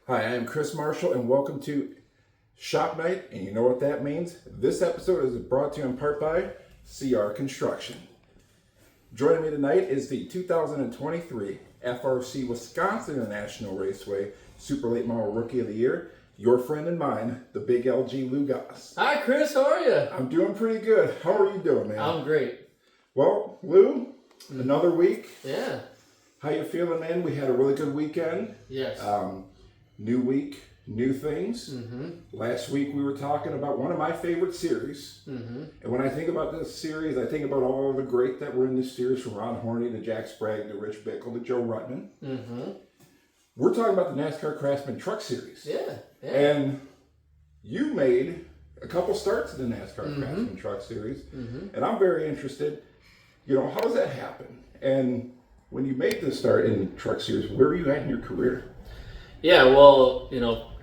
Hi, I am Chris Marshall, and welcome to Shop Night. And you know what that means? This episode is brought to you in part by CR Construction. Joining me tonight is the 2023 FRC Wisconsin International Raceway Super Late Model Rookie of the Year, your friend and mine, the big LG Lugas. Hi, Chris. How are you? I'm doing pretty good. How are you doing, man? I'm great. Well, Lou, another week. Yeah. How you feeling, man? We had a really good weekend. Yes. New week, new things. Mm-hmm. Last week we were talking about one of my favorite series. Mm-hmm. And when I think about this series, I think about all the great that were in this series, from Ron Horney to Jack Sprague to Rich Bickle to Joe Ruttman. Mm-hmm. We're talking about the NASCAR Craftsman Truck Series. Yeah. And you made a couple starts in the NASCAR Mm-hmm. Craftsman Truck Series. Mm-hmm. And I'm very interested, how does that happen? And when you made this start in Truck Series, where were you at in your career? Yeah, well,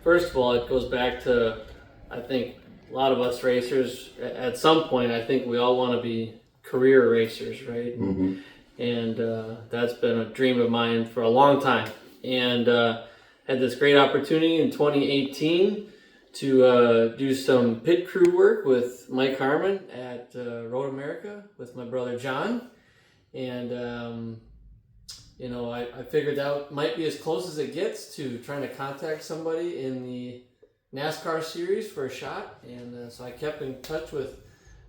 first of all, it goes back to, I think, a lot of us racers, at some point, I think we all want to be career racers, right? Mm-hmm. And that's been a dream of mine for a long time. And had this great opportunity in 2018 to do some pit crew work with Mike Harmon at Road America with my brother John. And I figured that might be as close as it gets to trying to contact somebody in the NASCAR series for a shot. And so I kept in touch with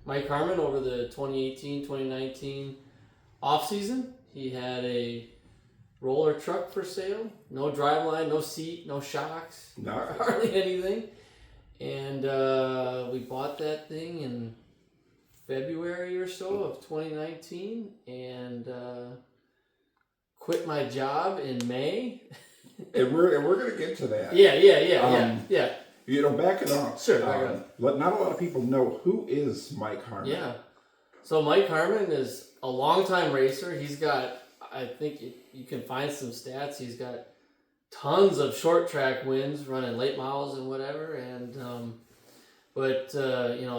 Mike Harmon over the 2018-2019 off season. He had a roller truck for sale, no driveline, no seat, no shocks, hardly anything. And we bought that thing in February or so of 2019, and quit my job in May. and we're gonna get to that. Yeah. Backing up. Sure. Not a lot of people know who is Mike Harmon. Yeah. So Mike Harmon is a longtime racer. He's got, I think you can find some stats. He's got tons of short track wins, running late models and whatever. And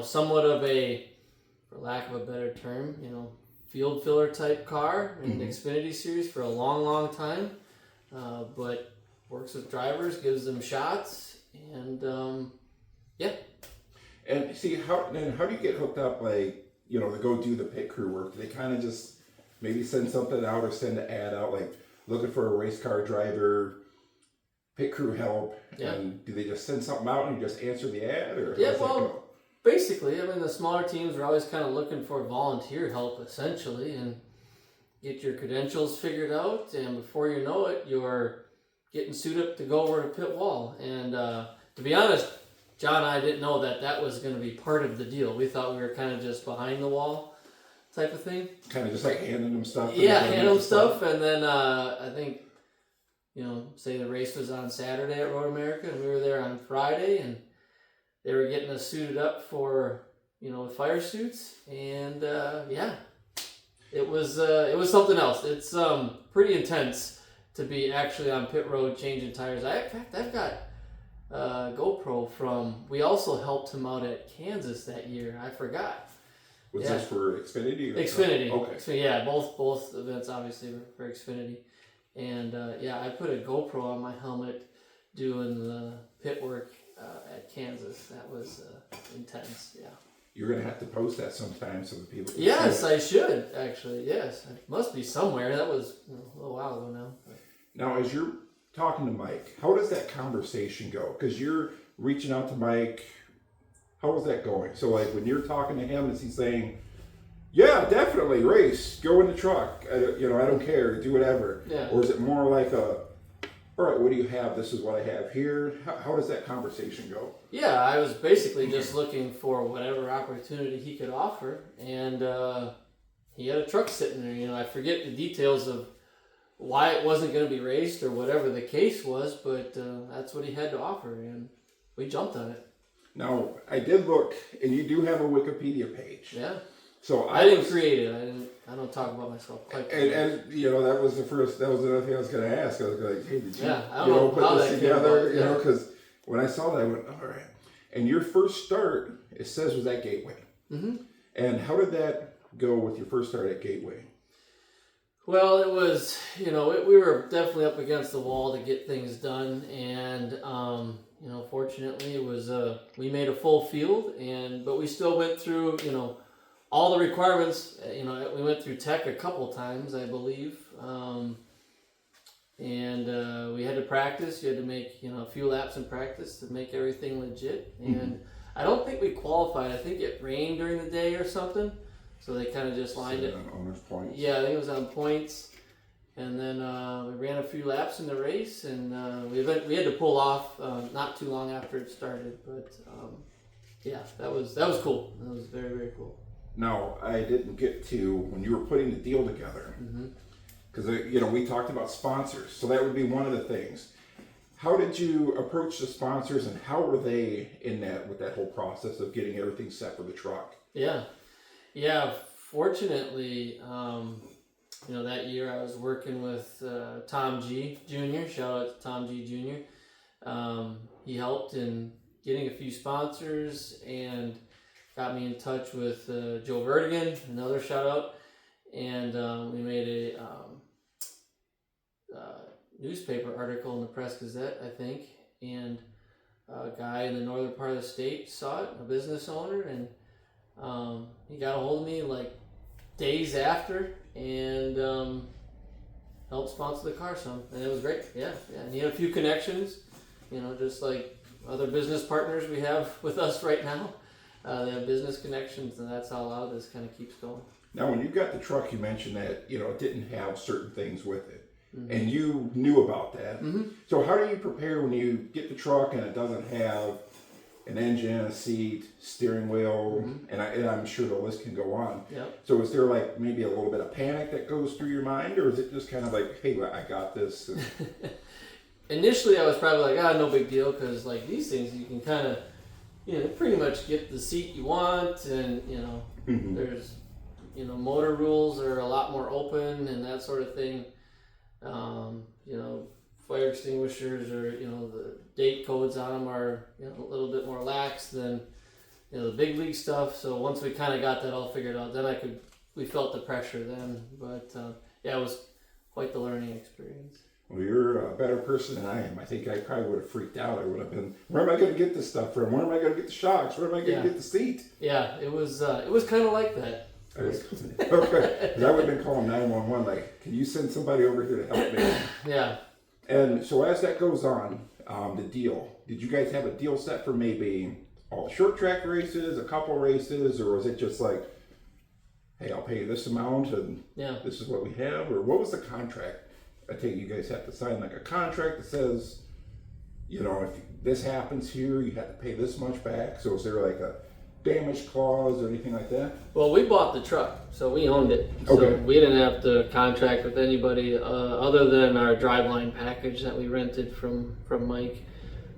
somewhat of a, for lack of a better term, field filler type car in the Xfinity series for a long time, but works with drivers, gives them shots, and And see, how do you get hooked up, to go do the pit crew work? Do they kind of just maybe send something out or send an ad out, like looking for a race car driver, pit crew help? Yeah. And do they just send something out and you just answer the ad, or how Yeah, does that well, go? basically, the smaller teams are always kind of looking for volunteer help, essentially, and get your credentials figured out, and before you know it, you're getting suited up to go over to pit wall. And to be honest, John and I didn't know that was going to be part of the deal. We thought we were kind of just behind the wall type of thing. Kind of just like handing them stuff. Yeah, hand them stuff, and then I think, say the race was on Saturday at Road America, and we were there on Friday, and they were getting us suited up for, fire suits, and it was something else. It's pretty intense to be actually on pit road changing tires. In fact, I've got GoPro from. We also helped him out at Kansas that year. I forgot. Was this for Xfinity? Xfinity. Okay. So yeah, both events obviously were for Xfinity, and I put a GoPro on my helmet doing the pit work at Kansas. That was intense. Yeah. You're gonna have to post that sometime so that people can Yes, see it. I should actually. Yes, it must be somewhere. That was a little while ago now. Now, as you're talking to Mike, how does that conversation go? Because you're reaching out to Mike. How is that going? So, when you're talking to him, is he saying, "Yeah, definitely race, go in the truck. I don't care, do whatever." Yeah. Or is it more like all right, what do you have? This is what I have here. How does that conversation go? Yeah, I was basically just looking for whatever opportunity he could offer, and he had a truck sitting there. I forget the details of why it wasn't going to be raced or whatever the case was, but that's what he had to offer, and we jumped on it. Now, I did look, and you do have a Wikipedia page. Yeah. So I didn't create it. I don't talk about myself quite. And that was another thing I was going to ask. I was like, hey, did you, I don't know put how this that came together? about. Because when I saw that, I went, all right. And your first start, it says, was at Gateway. Mm-hmm. And how did that go with your first start at Gateway? Well, it was, we were definitely up against the wall to get things done, and fortunately, it was we made a full field, but we still went through, all the requirements. We went through tech a couple times, I believe, and we had to practice. You had to make, a few laps in practice to make everything legit, and I don't think we qualified. I think it rained during the day or something. So they kind of just lined it. On owner's points. Yeah, I think it was on points. And then we ran a few laps in the race, and we had to pull off not too long after it started. But that was cool. That was very, very cool. Now, I didn't get to when you were putting the deal together, because we talked about sponsors. So that would be one of the things. How did you approach the sponsors, and how were they in that with that whole process of getting everything set for the truck? Yeah, fortunately, that year I was working with Tom G. Jr. Shout out to Tom G. Jr. He helped in getting a few sponsors and got me in touch with Joe Vertigan, another shout out, and we made a newspaper article in the Press Gazette, I think, and a guy in the northern part of the state saw it, a business owner, and he got a hold of me like days after and helped sponsor the car some, and it was great. Yeah. And he had a few connections, just like other business partners we have with us right now. They have business connections, and that's how a lot of this kind of keeps going. Now, when you got the truck, you mentioned that it didn't have certain things with it, and you knew about that. So how do you prepare when you get the truck and it doesn't have an engine, a seat, steering wheel, and I'm sure the list can go on. Yep. So is there like maybe a little bit of panic that goes through your mind, or is it just kind of like, hey, I got this? Initially, I was probably like, no big deal, because like these things, you can kind of, pretty much get the seat you want, and there's, motor rules are a lot more open and that sort of thing. Fire extinguishers or the date codes on them are a little bit more lax than the big league stuff. So once we kind of got that all figured out, then we felt the pressure then. But it was quite the learning experience. Well, you're a better person than I am. I think I probably would have freaked out. I would have been, where am I going to get this stuff from? Where am I going to get the shocks? Where am I going to get the seat? Yeah, it was kind of like that. Okay, because I would have been calling 911 like, can you send somebody over here to help me? Yeah. And so as that goes on, the deal, did you guys have a deal set for maybe all the short track races, a couple races, or was it just like, hey, I'll pay you this amount and this is what we have? Or what was the contract? I take it you guys have to sign like a contract that says, if this happens here, you have to pay this much back. So is there like a damage clause or anything like that? Well, we bought the truck, so we owned it. So we didn't have to contract with anybody other than our driveline package that we rented from Mike,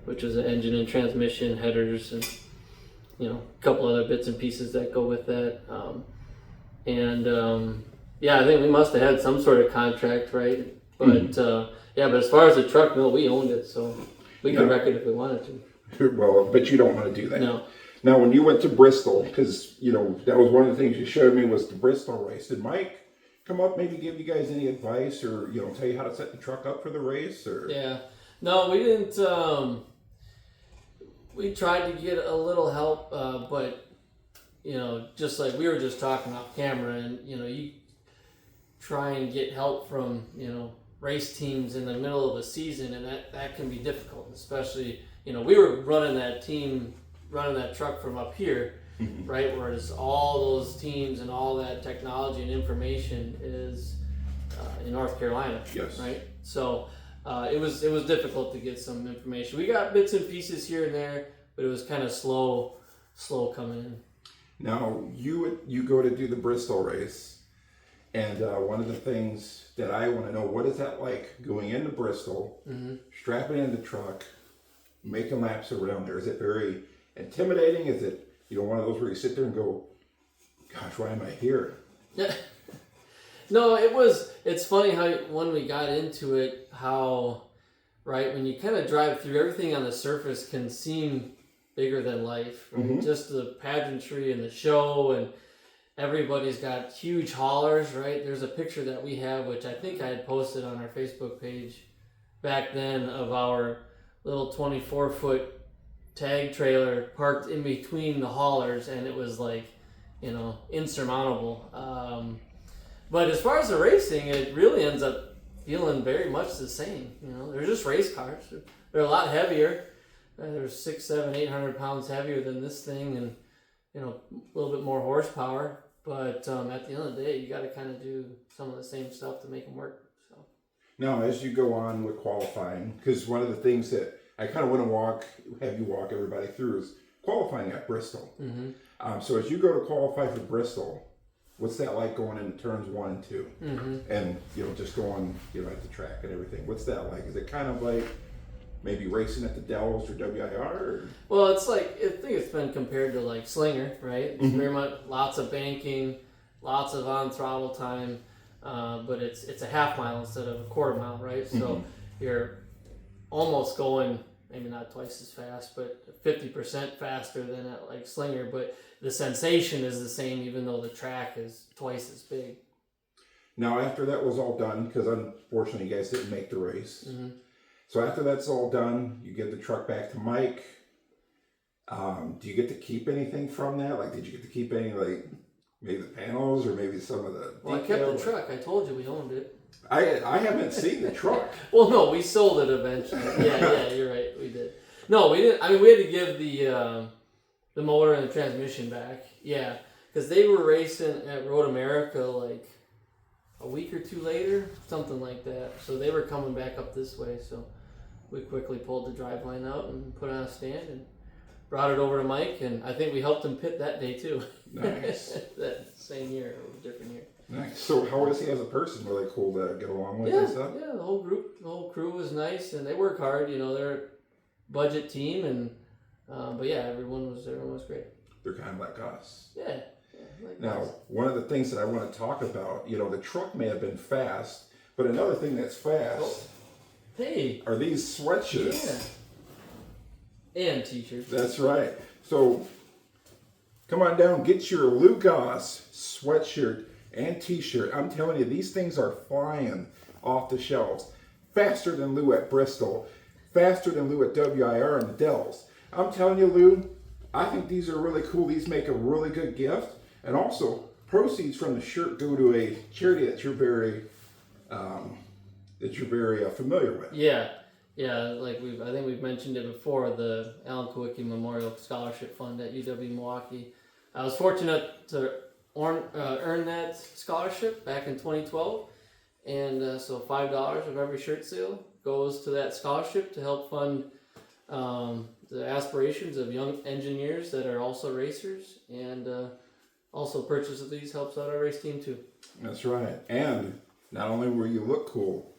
which is an engine and transmission, headers, and a couple other bits and pieces that go with that. I think we must have had some sort of contract, right? But but as far as the truck, no, we owned it, so we could wreck it if we wanted to. Well, but you don't want to do that. No. Now, when you went to Bristol, because, that was one of the things you showed me was the Bristol race. Did Mike come up, maybe give you guys any advice or, tell you how to set the truck up for the race? Or? Yeah. No, we didn't. We tried to get a little help, but, just like we were just talking off camera, and, you try and get help from, race teams in the middle of a season, and that can be difficult, especially, we were running that truck from up here, right, whereas all those teams and all that technology and information is in North Carolina. Yes. Right. So it was difficult to get some information. We got bits and pieces here and there, but it was kind of slow coming in. Now you go to do the Bristol race, and one of the things that I want to know, what is that like going into Bristol, strapping in the truck, making laps around there? Is it very intimidating? Is it one of those where you sit there and go, gosh, why am I here? Yeah. No, it's funny how when we got into it, how, right, when you kind of drive through, everything on the surface can seem bigger than life, right? Just the pageantry and the show, and everybody's got huge haulers, right? There's a picture that we have, which I think I had posted on our Facebook page back then, of our little 24-foot tag trailer parked in between the haulers, and it was like, insurmountable. But as far as the racing, it really ends up feeling very much the same. They're just race cars. They're a lot heavier. They're 600, 700, 800 pounds heavier than this thing, and a little bit more horsepower. But at the end of the day, you got to kind of do some of the same stuff to make them work. So now, as you go on with qualifying, because one of the things that I kind of want to have you walk everybody through is qualifying at Bristol. Mm-hmm. So as you go to qualify for Bristol, what's that like going into turns 1 and 2? Mm-hmm. And, just going, at the track and everything? What's that like? Is it kind of like maybe racing at the Dells or WIR? Or? Well, it's like, I think it's been compared to like Slinger, right? It's very much lots of banking, lots of on throttle time, but it's a half mile instead of a quarter mile, right? So you're almost going, maybe not twice as fast, but 50% faster than at like Slinger, but the sensation is the same, even though the track is twice as big. Now, after that was all done, because unfortunately you guys didn't make the race. Mm-hmm. So after that's all done, you give the truck back to Mike. Do you get to keep anything from that? Like, did you get to keep any, like, maybe the panels or maybe some of the Well, I kept the truck. I told you we owned it. I haven't seen the truck. Well, no, we sold it eventually. Yeah, you're right. We did. No, we didn't. I mean, we had to give the motor and the transmission back. Yeah, because they were racing at Road America like a week or two later, something like that. So they were coming back up this way. So we quickly pulled the driveline out and put it on a stand and brought it over to Mike. And I think we helped him pit that day too. Nice. That same year, or different year. Nice. So how is he as a person? Really cool to get along with and stuff? Yeah, the whole crew was nice, and they work hard. They're a budget team, and but yeah, everyone was great. They're kind of like us. Yeah. Like Now, us. one of the things that I want to talk about, the truck may have been fast, but another thing that's fast are these sweatshirts. Yeah. And t-shirts. That's right. So come on down, get your Lugos sweatshirt and t-shirt. I'm telling you, these things are flying off the shelves. Faster than Lou at Bristol. Faster than Lou at WIR and the Dells. I'm telling you, Lou, I think these are really cool. These make a really good gift. And also, proceeds from the shirt go to a charity that you're very familiar with. Yeah. Like I think we've mentioned it before. The Alan Kowicki Memorial Scholarship Fund at UW Milwaukee. I was fortunate to earn that scholarship back in 2012, and so $5 of every shirt sale goes to that scholarship to help fund the aspirations of young engineers that are also racers, and also purchase of these helps out our race team too. That's right. And not only will you look cool,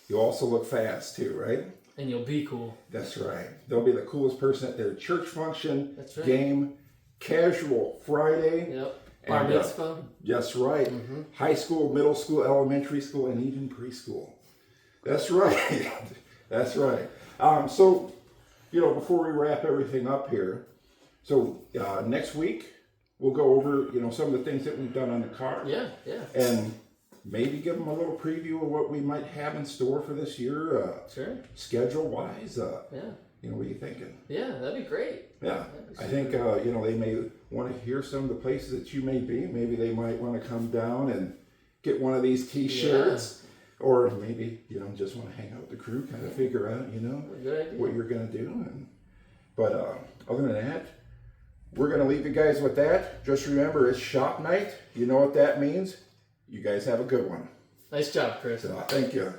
you also look fast too, right? And you'll be cool. That's right. They'll be the coolest person at their church function, That's right. game, casual Friday. Yep. Bar mitzvah. That's right. Mm-hmm. High school, middle school, elementary school, and even preschool. That's right. That's right. So, before we wrap everything up here, so next week we'll go over, some of the things that we've done on the car. Yeah. And maybe give them a little preview of what we might have in store for this year. Sure. Schedule-wise. Yeah. What are you thinking? Yeah, that'd be great. Yeah. I think, they may want to hear some of the places that you may be. Maybe they might want to come down and get one of these t-shirts. Yeah. Or maybe, just want to hang out with the crew, kind of figure out, Good idea. what you're going to do. But other than that, we're going to leave you guys with that. Just remember, it's shop night. You know what that means. You guys have a good one. Nice job, Chris. Thank you.